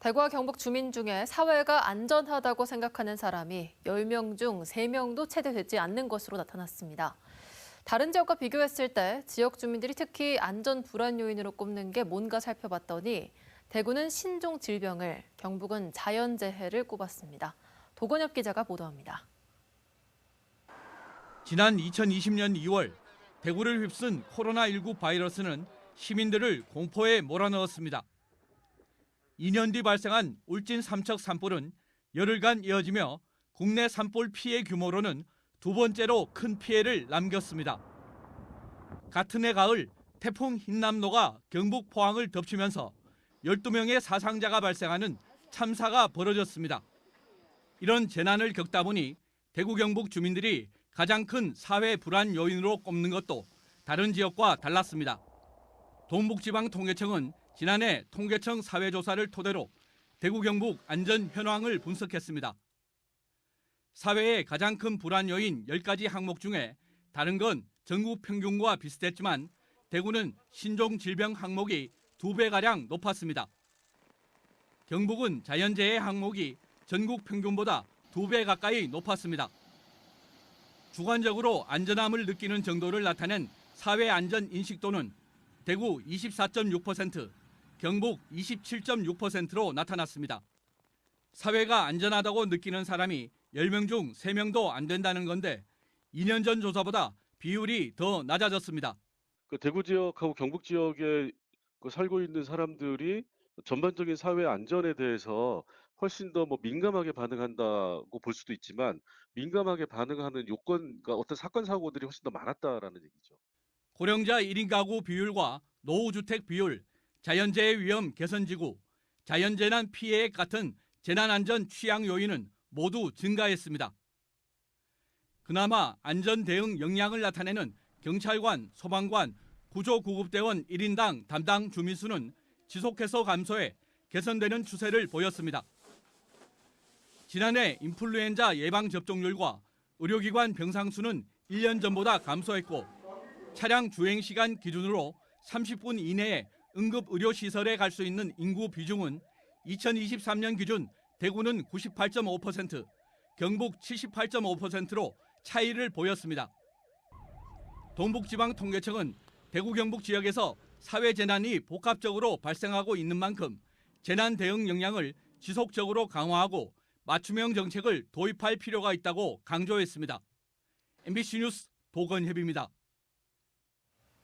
대구와 경북 주민 중에 사회가 안전하다고 생각하는 사람이 10명 중 3명도 채 되지 않는 것으로 나타났습니다. 다른 지역과 비교했을 때 지역 주민들이 특히 안전 불안 요인으로 꼽는 게 뭔가 살펴봤더니 대구는 신종 질병을, 경북은 자연재해를 꼽았습니다. 도건엽 기자가 보도합니다. 지난 2020년 2월 대구를 휩쓴 코로나19 바이러스는 시민들을 공포에 몰아넣었습니다. 2년 뒤 발생한 울진 삼척 산불은 열흘간 이어지며 국내 산불 피해 규모로는 두 번째로 큰 피해를 남겼습니다. 같은 해 가을 태풍 흰남노가 경북 포항을 덮치면서 12명의 사상자가 발생하는 참사가 벌어졌습니다. 이런 재난을 겪다 보니 대구 경북 주민들이 가장 큰 사회 불안 요인으로 꼽는 것도 다른 지역과 달랐습니다. 동북지방통계청은 지난해 통계청 사회조사를 토대로 대구 경북 안전 현황을 분석했습니다. 사회의 가장 큰 불안 요인 10가지 항목 중에 다른 건 전국 평균과 비슷했지만 대구는 신종 질병 항목이 2배가량 높았습니다. 경북은 자연재해 항목이 전국 평균보다 2배 가까이 높았습니다. 주관적으로 안전함을 느끼는 정도를 나타낸 사회 안전 인식도는 대구 24.6%, 경북 27.6%로 나타났습니다. 사회가 안전하다고 느끼는 사람이 10명 중 3명도 안 된다는 건데 2년 전 조사보다 비율이 더 낮아졌습니다. 대구 지역하고 경북 지역에 살고 있는 사람들이 전반적인 사회 안전에 대해서 훨씬 더 민감하게 반응한다고 볼 수도 있지만 민감하게 반응하는 요건과 어떤 사건 사고들이 훨씬 더 많았다라는 얘기죠. 고령자 1인 가구 비율과 노후주택 비율, 자연재해 위험 개선지구, 자연재난 피해액 같은 재난안전 취약 요인은 모두 증가했습니다. 그나마 안전 대응 역량을 나타내는 경찰관, 소방관, 구조구급대원 1인당 담당 주민 수는 지속해서 감소해 개선되는 추세를 보였습니다. 지난해 인플루엔자 예방 접종률과 의료기관 병상 수는 1년 전보다 감소했고 차량 주행 시간 기준으로 30분 이내에 응급의료시설에 갈 수 있는 인구 비중은 2023년 기준 대구는 98.5%, 경북 78.5%로 차이를 보였습니다. 동북지방통계청은 대구 경북 지역에서 사회재난이 복합적으로 발생하고 있는 만큼 재난 대응 역량을 지속적으로 강화하고 맞춤형 정책을 도입할 필요가 있다고 강조했습니다. MBC 뉴스 도건협입니다.